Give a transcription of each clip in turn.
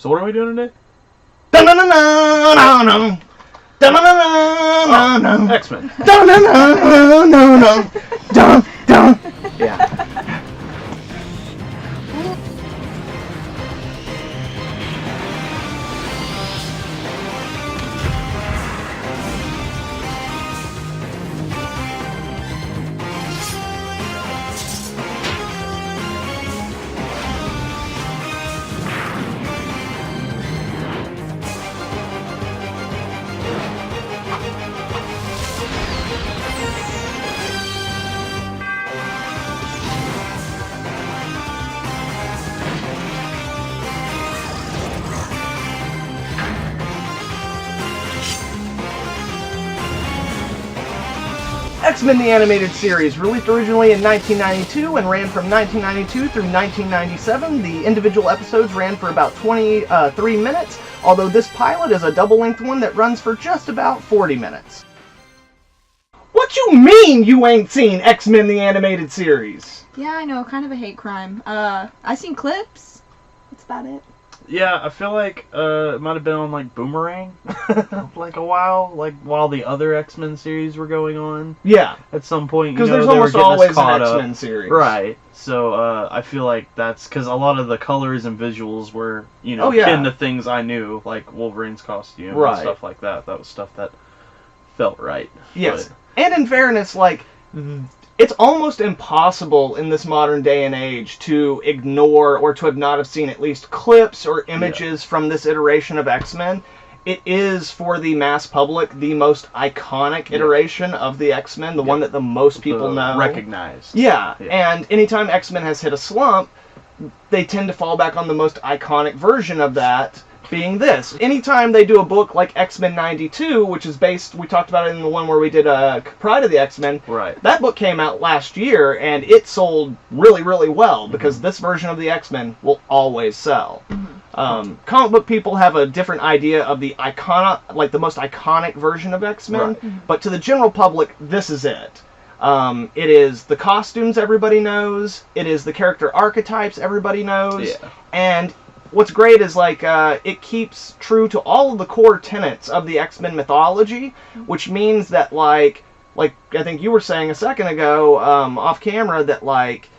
So what are we doing today? X-Men. Yeah. X-Men the Animated Series, released originally in 1992 and ran from 1992 through 1997. The individual episodes ran for about 23 minutes, although this pilot is a double-length one that runs for just about 40 minutes. What you mean you ain't seen X-Men the Animated Series? Yeah, I know, kind of a hate crime. I seen clips. That's about it. Yeah, I feel like it might have been on like Boomerang, like a while the other X-Men series were going on. Yeah, at some point, because there's almost always an X-Men series, right? So I feel like that's because a lot of the colors and visuals were akin to things I knew, like Wolverine's costume and stuff like that. That was stuff that felt right. Yes, and in fairness, like, it's almost impossible in this modern day and age to ignore or to not have seen at least clips or images from this iteration of X-Men. It is, for the mass public, the most iconic iteration of the X-Men, the one that the most people know. Recognized. Yeah, and anytime X-Men has hit a slump, they tend to fall back on the most iconic version of that, being this. Anytime they do a book like X-Men 92, which is based, we talked about it in the one where we did Pride of the X-Men. Right. That book came out last year, and it sold really, really well, because this version of the X-Men will always sell. Comic book people have a different idea of the the most iconic version of X-Men, but to the general public, this is it. It is the costumes everybody knows, it is the character archetypes everybody knows, and what's great is, like, it keeps true to all of the core tenets of the X-Men mythology, which means that, like I think you were saying a second ago, off camera, that, like,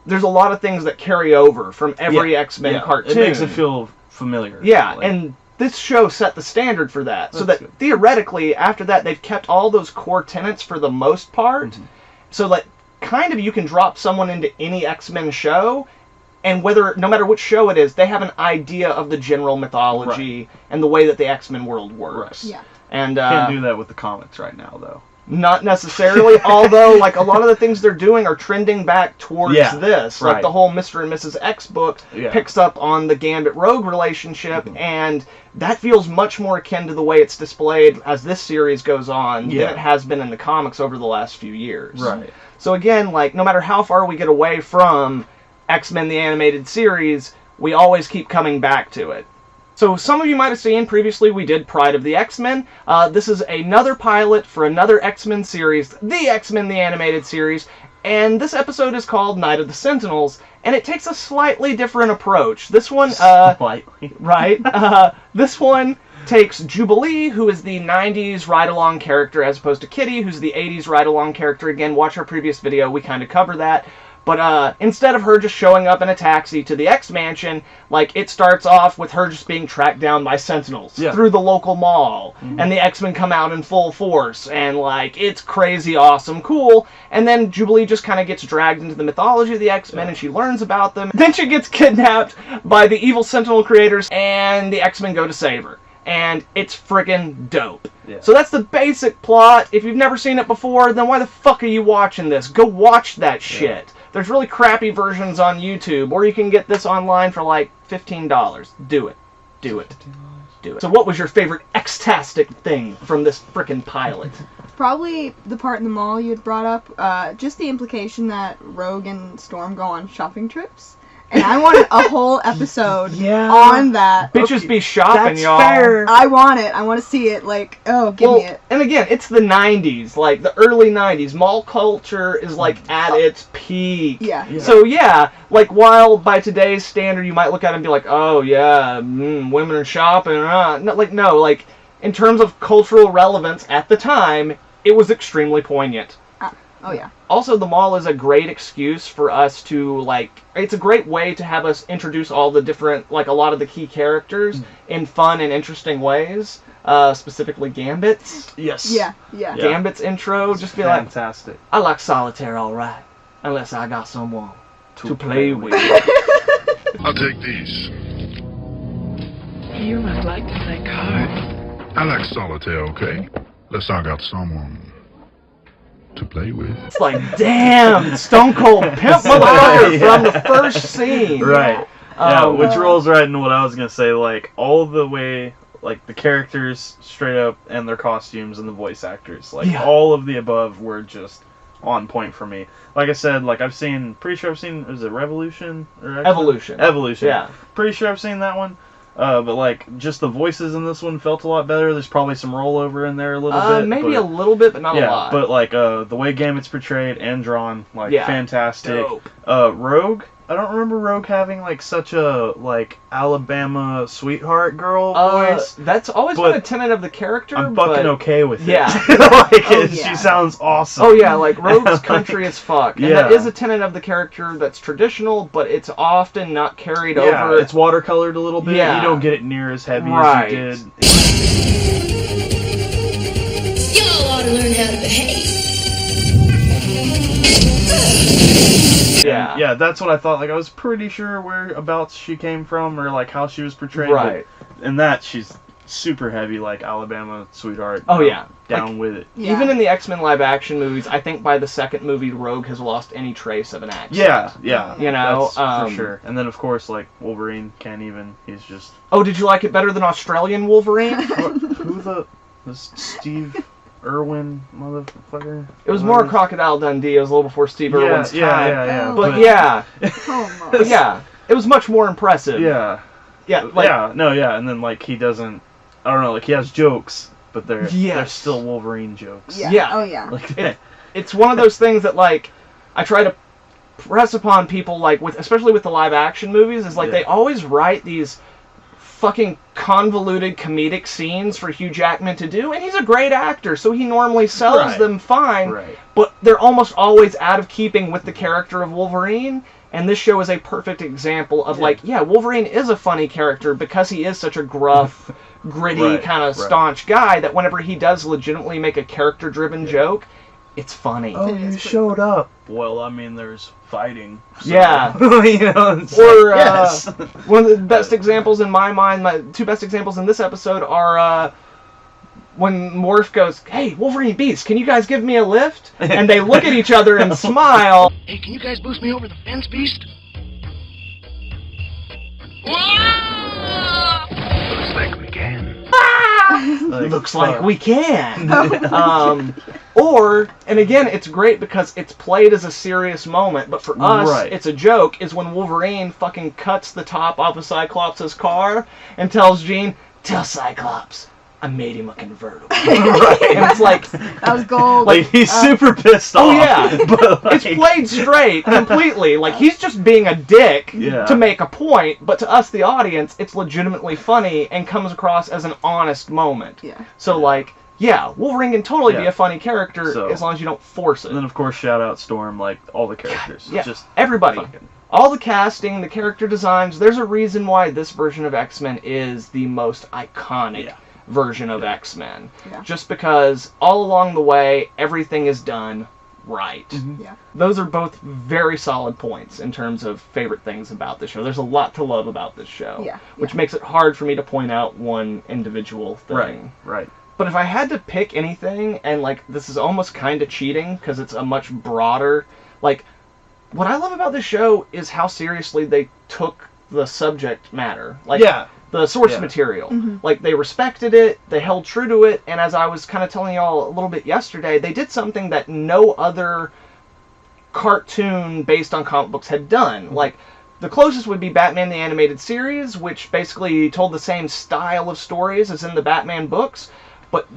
there's a lot of things that carry over from every X-Men cartoon. It makes it feel familiar. Yeah, and this show set the standard for that. So that, theoretically, after that, they've kept all those core tenets for the most part, so that kind of you can drop someone into any X-Men show, and no matter which show it is, they have an idea of the general mythology and the way that the X-Men world works. Yeah. And can't do that with the comics right now, though. Not necessarily, although, like, a lot of the things they're doing are trending back towards this. Like, the whole Mr. and Mrs. X book picks up on the Gambit-Rogue relationship, and that feels much more akin to the way it's displayed as this series goes on than it has been in the comics over the last few years. Right. So again, like, no matter how far we get away from X-Men the Animated Series, we always keep coming back to it. So some of you might have seen previously we did Pride of the X-Men. This is another pilot for another X-Men series, the X-Men the Animated Series, and this episode is called Night of the Sentinels, and it takes a slightly different approach. This one, slightly. Right, this one takes Jubilee, who is the 90s ride-along character, as opposed to Kitty, who's the 80s ride-along character. Again, watch our previous video, we kind of cover that. But instead of her just showing up in a taxi to the X-Mansion, like, it starts off with her just being tracked down by Sentinels through the local mall. And the X-Men come out in full force, and, like, it's crazy, awesome, cool. And then Jubilee just kind of gets dragged into the mythology of the X-Men, and she learns about them. Then she gets kidnapped by the evil Sentinel creators, and the X-Men go to save her. And it's friggin' dope. So that's the basic plot. If you've never seen it before, then why the fuck are you watching this? Go watch that shit. There's really crappy versions on YouTube, or you can get this online for like $15. Do it. Do it. Do it. So what was your favorite X-tastic thing from this frickin' pilot? Probably the part in the mall you had brought up. Just the implication that Rogue and Storm go on shopping trips. And I wanted a whole episode on that. Bitches be shopping, y'all. Fair. I want it. I want to see it. Like, give me it. And again, it's the 90s, like the early 90s. Mall culture is like at its peak. Yeah. So like while by today's standard you might look at it and be like, oh yeah, women are shopping. No, in terms of cultural relevance at the time, it was extremely poignant. Oh yeah. Also, the mall is a great excuse for us to, it's a great way to have us introduce all the different, a lot of the key characters in fun and interesting ways. Specifically Gambit's. Yes. Yeah. Gambit's intro, just be fantastic. Like, I like solitaire alright, unless I got someone to play with. I'll take these. You might like to play cards. I like solitaire, okay? Unless I got someone to play with. It's like, damn, Stone Cold Pimp motherfucker from the first scene. Right. Which rolls right into what I was going to say, all the way, the characters straight up and their costumes and the voice actors. All of the above were just on point for me. Like I said, pretty sure I've seen, is it Revolution? Or Evolution. Yeah. Pretty sure I've seen that one. But just the voices in this one felt a lot better. There's probably some rollover in there a little bit. Maybe a little bit, but not a lot. But the way Gambit's portrayed and drawn, fantastic. Dope. Rogue, I don't remember Rogue having such a Alabama sweetheart girl voice. That's always been a tenet of the character. I'm fucking okay with it. Yeah. She sounds awesome. Oh yeah, Rogue's country as fuck. And that is a tenet of the character that's traditional, but it's often not carried over. Yeah, it's watercolored a little bit. Yeah. You don't get it near as heavy as you did. Y'all ought to learn how to behave. Yeah, that's what I thought. I was pretty sure whereabouts she came from, or how she was portrayed. Right. But in that, she's super heavy, Alabama sweetheart. Oh yeah, down with it. Yeah. Even in the X-Men live action movies, I think by the second movie, Rogue has lost any trace of an accent. Yeah. You know, that's for sure. And then of course, Wolverine can't even. He's just. Oh, did you like it better than Australian Wolverine? Who was Steve Irwin, motherfucker? It was more Crocodile Dundee. It was a little before Steve Irwin's time. Yeah. But yeah, it was much more impressive. Yeah. And then he doesn't. I don't know. He has jokes, but they're still Wolverine jokes. Yeah. Oh yeah. It's one of those things that I try to press upon people especially with the live action movies is they always write these fucking convoluted comedic scenes for Hugh Jackman to do, and he's a great actor, so he normally sells them fine, but they're almost always out of keeping with the character of Wolverine, and this show is a perfect example of Wolverine is a funny character because he is such a gruff, gritty, kind of staunch guy that whenever he does legitimately make a character-driven joke, it's funny. Oh, you showed up. Well, I mean, there's fighting. So. Yeah. One of the best examples in my mind, my two best examples in this episode are when Morph goes, "Hey, Wolverine Beast, can you guys give me a lift?" And they look at each other and smile. Hey, can you guys boost me over the fence, Beast? Looks like we can. Looks like we can. And again, it's great because it's played as a serious moment, but for us, it's a joke, is when Wolverine fucking cuts the top off of Cyclops' car and tells Jean, "Tell Cyclops, I made him a convertible." And it's that was gold. He's super pissed off. Oh yeah, but it's played straight completely. He's just being a dick to make a point, but to us, the audience, it's legitimately funny and comes across as an honest moment. Yeah. So Wolverine can totally be a funny character as long as you don't force it. And then of course, shout out Storm, all the characters. Yeah, just everybody. All the casting, the character designs. There's a reason why this version of X-Men is the most iconic version of X-Men. Yeah. Just because all along the way, everything is done right. Mm-hmm. Yeah. Those are both very solid points in terms of favorite things about the show. There's a lot to love about this show. Which makes it hard for me to point out one individual thing. Right. But if I had to pick anything, and this is almost kind of cheating because it's a much broader, what I love about this show is how seriously they took the subject matter. The source material. Mm-hmm. They respected it, they held true to it, and as I was kind of telling y'all a little bit yesterday, they did something that no other cartoon based on comic books had done. the closest would be Batman the Animated Series, which basically told the same style of stories as in the Batman books, but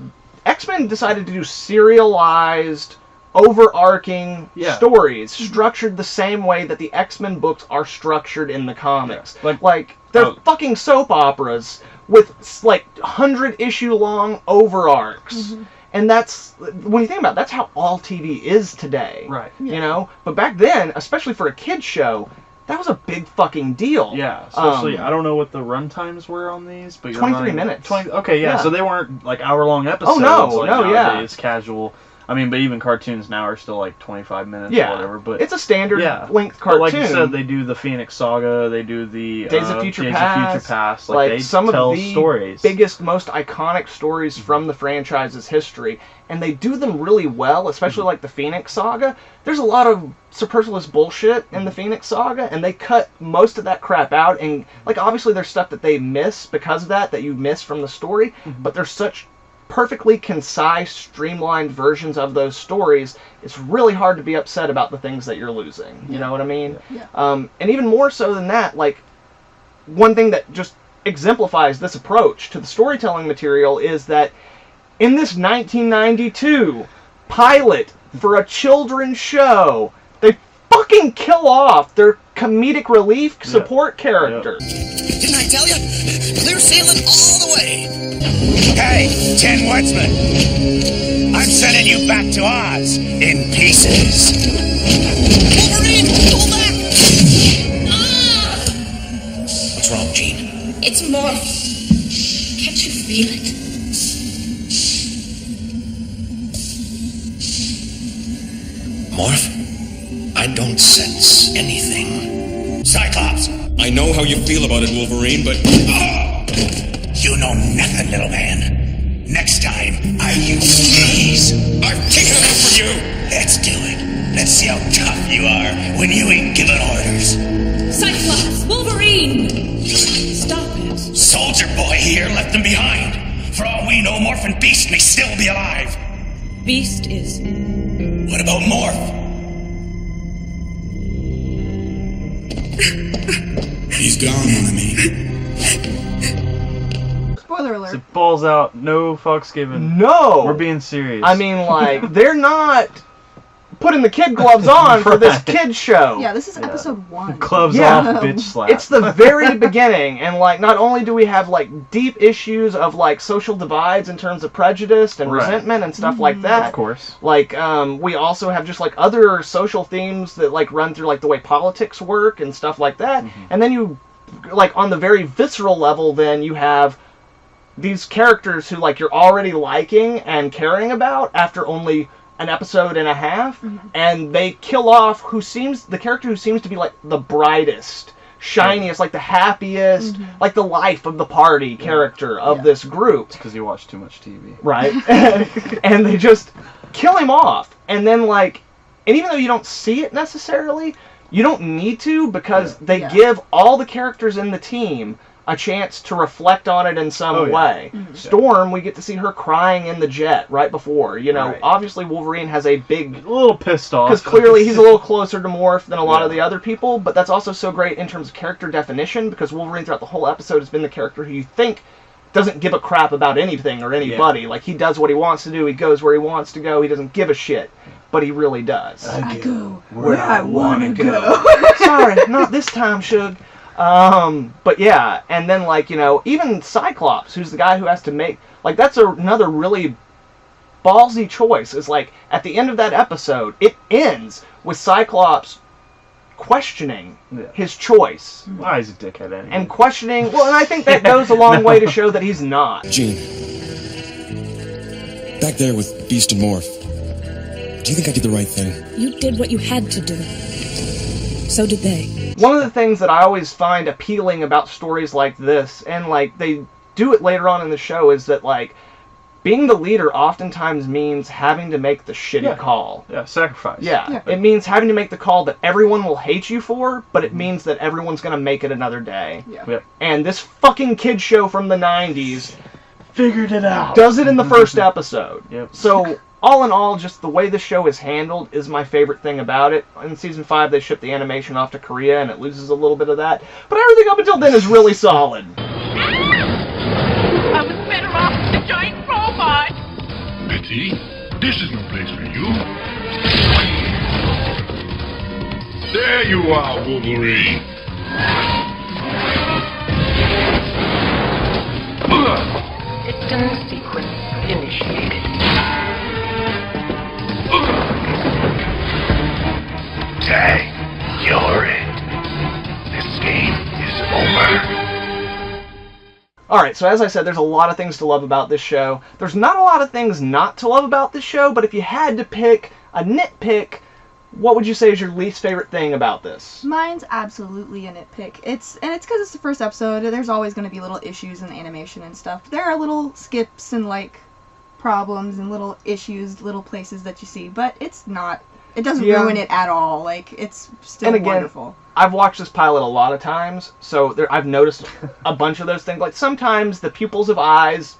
X-Men decided to do serialized, overarching stories, structured the same way that the X-Men books are structured in the comics. Yeah. Like they're fucking soap operas with, like, 100-issue long over arcs. And that's, when you think about it, that's how all TV is today. Right. You know? But back then, especially for a kid's show, that was a big fucking deal. Yeah, especially, I don't know what the run times were on these, but you're 23 running, minutes. Okay, yeah, so they weren't, like, hour-long episodes. no, nowadays, casual. I mean, but even cartoons now are still, like, 25 minutes or whatever. But it's a standard length cartoon. But like you said, they do the Phoenix Saga, they do the Days of Future Past. Like, they some tell of the stories. biggest, most iconic stories from the franchise's history. And they do them really well, especially like the Phoenix Saga. There's a lot of superfluous bullshit in the Phoenix Saga, and they cut most of that crap out. And, like, obviously there's stuff that they miss because of that you miss from the story, but there's such perfectly concise, streamlined versions of those stories. It's really hard to be upset about the things that you're losing. You know what I mean? Yeah. And even more so than that, like, one thing that just exemplifies this approach to the storytelling material is that in this 1992 pilot for a children's show, they fucking kill off their comedic relief support character. Didn't I tell you? Clear sailing all the way. Hey, Tin Woodsman. I'm sending you back to Oz in pieces. Wolverine, pull back! Ah! What's wrong, Jean? It's Morph. Can't you feel it? Morph? I don't sense anything. Cyclops, I know how you feel about it, Wolverine, but... you know nothing, little man. Next time, I use these. I've taken enough from you! Let's do it. Let's see how tough you are when you ain't giving orders. Cyclops! Wolverine! Stop it. Soldier Boy here left them behind. For all we know, Morph and Beast may still be alive. Beast is... What about Morph? He's gone, enemy. Spoiler alert. It balls out, no fucks given. No! We're being serious. I mean, like, they're not putting the kid gloves on for this kid show. Yeah, this is episode 1. Gloves Yeah. off, bitch slap. It's the very beginning, and, like, not only do we have, like, deep issues of, like, social divides in terms of prejudice and resentment and stuff like that. Of course. Like, we also have just, like, other social themes that, like, run through, like, the way politics work and stuff like that. And then you, like, on the very visceral level, then you have these characters who, like, you're already liking and caring about after only an episode and a half, and they kill off the character who seems to be, like, the brightest, shiniest, like the happiest, like the life of the party character of this group. It's because you watch too much TV. Right. And they just kill him off. And then, like, and even though you don't see it necessarily, you don't need to, because they give all the characters in the team a chance to reflect on it in some way. Storm, we get to see her crying in the jet right before. You know, obviously Wolverine has a little pissed off. because clearly he's a little closer to Morph than a lot of the other people, but that's also so great in terms of character definition, because Wolverine throughout the whole episode has been the character who you think doesn't give a crap about anything or anybody. Like, he does what he wants to do, he goes where he wants to go, he doesn't give a shit. But he really does. I go where I want to go. Sorry, not this time, Shug. But yeah, and then, like, you know, even Cyclops, who's the guy who has to make, like, that's another really ballsy choice, is, like, at the end of that episode, it ends with Cyclops questioning his choice. Why he's a dickhead anyway. And questioning, well, and I think that goes a long way to show that he's not. Jean. Back there with Beast and Morph. Do you think I did the right thing? You did what you had to do. So did they. One of the things that I always find appealing about stories like this, and, like, they do it later on in the show, is that, like, being the leader oftentimes means having to make the shitty call. Yeah, sacrifice. Yeah, it means having to make the call that everyone will hate you for, but it means that everyone's going to make it another day. Yeah. And this fucking kid show from the 90s figured it out. does it in the first episode. Yep. So all in all, just the way the show is handled is my favorite thing about it. In Season 5, they ship the animation off to Korea, and it loses a little bit of that. But everything up until then is really solid. I was better off with the giant robot. Betty, this is no place for you. There you are, Wolverine. System sequence initiated. Tag, you're it. This game is over. Alright, so as I said, there's a lot of things to love about this show. There's not a lot of things not to love about this show, but if you had to pick a nitpick, what would you say is your least favorite thing about this? Mine's absolutely a nitpick. It's because it's the first episode. There's always going to be little issues in the animation and stuff. There are little skips and like problems and little issues, little places that you see, but it's not. It doesn't ruin it at all. Like, it's still wonderful. I've watched this pilot a lot of times, so I've noticed a bunch of those things. Like, sometimes the pupils of eyes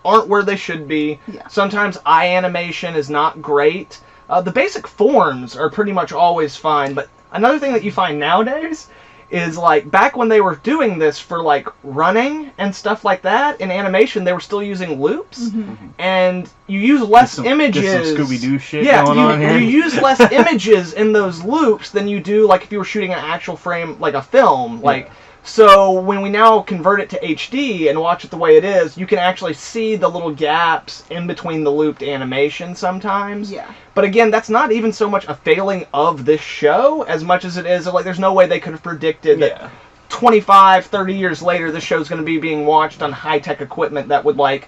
aren't where they should be. Yeah. Sometimes eye animation is not great. The basic forms are pretty much always fine, but another thing that you find nowadays is, like, back when they were doing this for, like, running and stuff like that, in animation, they were still using loops, and you use less images. Get some Scooby-Doo shit going on here. You use less images in those loops than you do, like, if you were shooting an actual frame, like a film, like... So when we now convert it to HD and watch it the way it is, you can actually see the little gaps in between the looped animation sometimes. Yeah. But again, that's not even so much a failing of this show as much as it is, like, there's no way they could have predicted that 25, 30 years later this show's going to be being watched on high-tech equipment that would, like,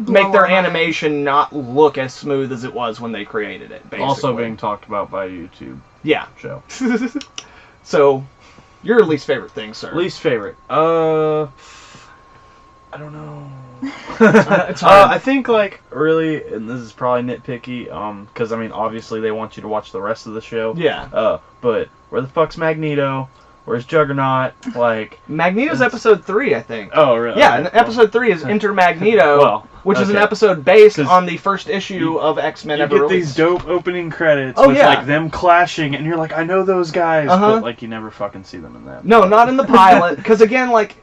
make their animation not look as smooth as it was when they created it, basically. Also being talked about by YouTube show. So... your least favorite thing, sir? Least favorite? I don't know. It's hard. I think, like, really, and this is probably nitpicky, because, I mean, obviously they want you to watch the rest of the show. Yeah. But where the fuck's Magneto? Where's Juggernaut? Like... Magneto's episode 3, I think. Oh, really? Yeah, and episode 3 is Enter Magneto, which is an episode based on the first issue of X-Men ever You get released. these dope opening credits with, like, them clashing, and you're like, I know those guys, but, like, you never fucking see them in that. No, not in the pilot, because, again, like,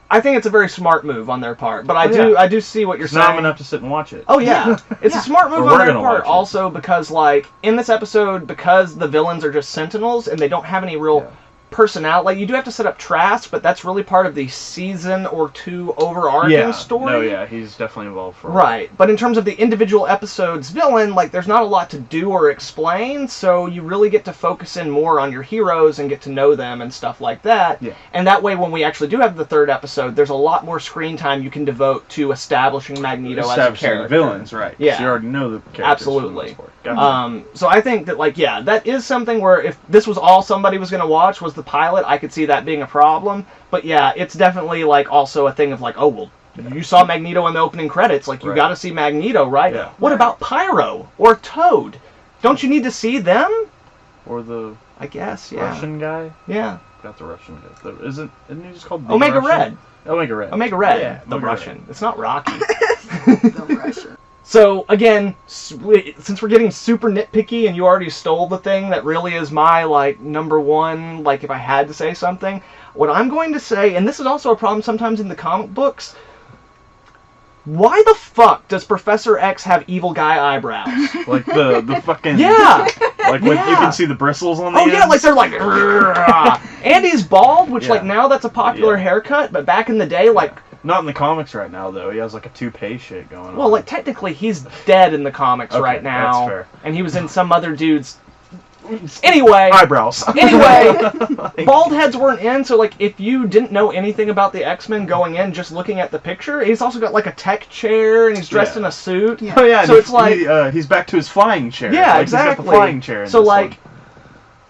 I think it's a very smart move on their part, but I do see what you're saying. Now I'm enough to sit and watch it. Oh, yeah. It's a smart move on their part, watch it. also, because, like, in this episode, because the villains are just Sentinels, and they don't have any real... personality. Like, you do have to set up Trask, but that's really part of the season or two overarching story. No, yeah, he's definitely involved for Right, but in terms of the individual episode's villain, like, there's not a lot to do or explain, so you really get to focus in more on your heroes and get to know them and stuff like that. Yeah. And that way, when we actually do have the third episode, there's a lot more screen time you can devote to establishing Magneto as a character. The villains, right. Yeah. So you already know the characters. Absolutely. Gotcha. So I think that, like, yeah, that is something where if this was all somebody was going to watch was the pilot, I could see that being a problem. But yeah, it's definitely, like, also a thing of, like, oh, well, you saw Magneto in the opening credits. Like, you got to see Magneto, right? Yeah. What about Pyro or Toad? Don't you need to see them? Or the... I guess, yeah. Russian guy? Yeah. Got the Russian guy. Isn't he just called the Omega Russian? Red. Omega Red. Omega Red. Yeah, the Omega Russian. Red. It's not Rocky. The Russian. So, again, since we're getting super nitpicky and you already stole the thing that really is my, like, number one, like, if I had to say something, what I'm going to say, and this is also a problem sometimes in the comic books, why the fuck does Professor X have evil guy eyebrows? Like the fucking... Yeah! Like when you can see the bristles on the ends? Yeah, like they're like... And he's bald, which, like, now that's a popular Yeah. haircut, but back in the day, like... Not in the comics right now, though. He has, like, a toupee shit going on. Well, like, technically, he's dead in the comics Okay, right now. that's fair. And he was in some other dude's... Anyway... Eyebrows. Anyway, bald heads weren't in, so, like, if you didn't know anything about the X-Men going in just looking at the picture, he's also got, like, a tech chair, and he's dressed in a suit. Yeah. Oh, yeah. So it's like... he's back to his flying chair. Yeah, like, exactly. He's got the flying chair in so, this like... one.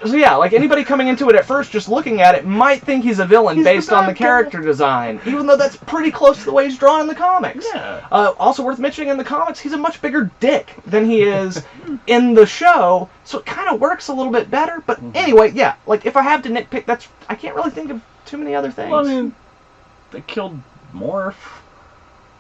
So yeah, like anybody coming into it at first, just looking at it, might think he's a villain He's based the on the bad guy. character design, even though that's pretty close to the way he's drawn in the comics. Yeah. Also worth mentioning, in the comics, he's a much bigger dick than he is in the show, so it kind of works a little bit better. But anyway, yeah, like if I have to nitpick, I can't really think of too many other things. Well, I mean, they killed Morph.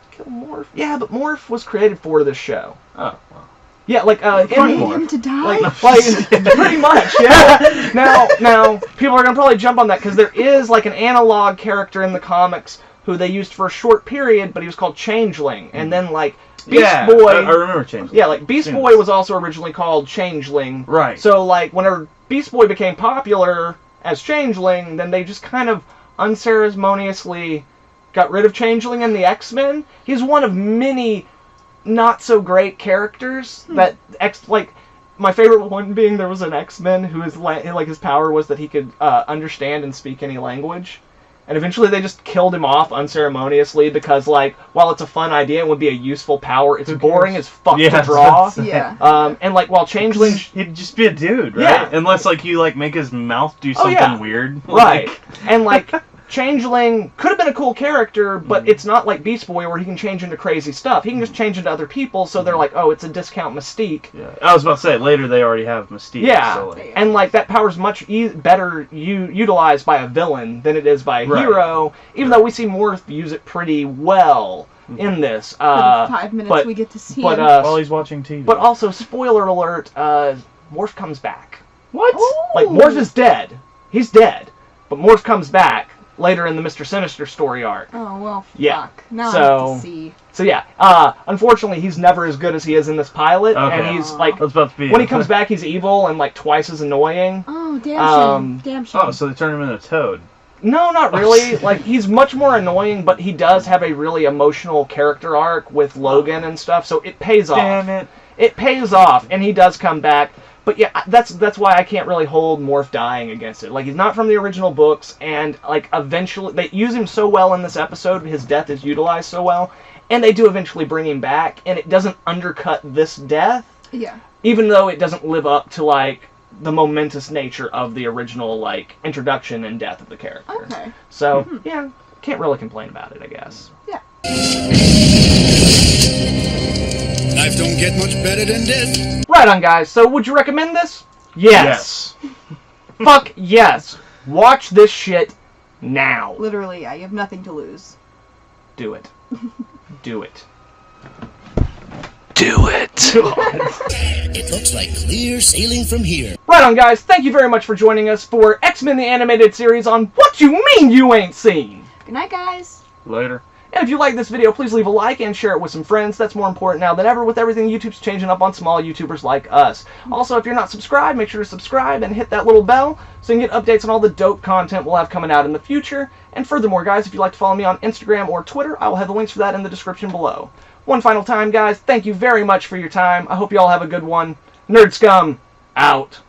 Kill Morph? Yeah, but Morph was created for this show. Oh, well. Yeah, like Need him to die? like pretty much, yeah. Now people are gonna probably jump on that because there is like an analog character in the comics who they used for a short period, but he was called Changeling, and then like Beast Boy. I remember Changeling. Yeah, like Beast Boy was also originally called Changeling. Right. So like whenever Beast Boy became popular as Changeling, then they just kind of unceremoniously got rid of Changeling in the X-Men. He's one of many not so great characters that my favorite one being there was an X-Men who is like his power was that he could understand and speak any language. And eventually they just killed him off unceremoniously because, like, while it's a fun idea and would be a useful power, it's boring as fuck to draw. Yeah. And, like, while Changeling... He'd just be a dude, right? Yeah. Unless, like, you, like, make his mouth do something weird. Right. And, like, Changeling could have been a cool character, but it's not like Beast Boy where he can change into crazy stuff. He can just change into other people, so they're like, oh, it's a discount Mystique. Yeah. I was about to say, later they already have Mystique. Yeah, so, like, and like that power's much better utilized by a villain than it is by a hero, even though we see Morph use it pretty well in this. For the 5 minutes we get to see him. While he's watching TV. But also, spoiler alert, Morph comes back. What? Oh. Like, Morph is dead. He's dead. But Morph comes back later in the Mr. Sinister story arc. Oh, well, fuck. Yeah. Now I have to see. So yeah, unfortunately he's never as good as he is in this pilot, and he's like, when he comes back he's evil and like twice as annoying. Oh, damn shame. Damn shame. Oh, so they turn him into Toad. No, not really. Like, he's much more annoying, but he does have a really emotional character arc with Logan and stuff, so it pays off. Damn it. It pays off, and he does come back. But yeah, that's why I can't really hold Morph dying against it. Like, he's not from the original books, and like eventually they use him so well in this episode. His death is utilized so well, and they do eventually bring him back, and it doesn't undercut this death. Yeah. Even though it doesn't live up to like the momentous nature of the original like introduction and death of the character. Okay. So yeah, can't really complain about it, I guess. Yeah. Life don't get much better than this. Right on, guys. So, would you recommend this? Yes. Fuck yes. Watch this shit now. Literally, yeah. You have nothing to lose. Do it. Do it. Do it. It looks like clear sailing from here. Right on, guys. Thank you very much for joining us for X-Men the Animated Series on What You Mean You Ain't Seen. Good night, guys. Later. And if you like this video, please leave a like and share it with some friends. That's more important now than ever with everything YouTube's changing up on small YouTubers like us. Also, if you're not subscribed, make sure to subscribe and hit that little bell so you can get updates on all the dope content we'll have coming out in the future. And furthermore, guys, if you'd like to follow me on Instagram or Twitter, I will have the links for that in the description below. One final time, guys, thank you very much for your time. I hope you all have a good one. Nerd Scum, out.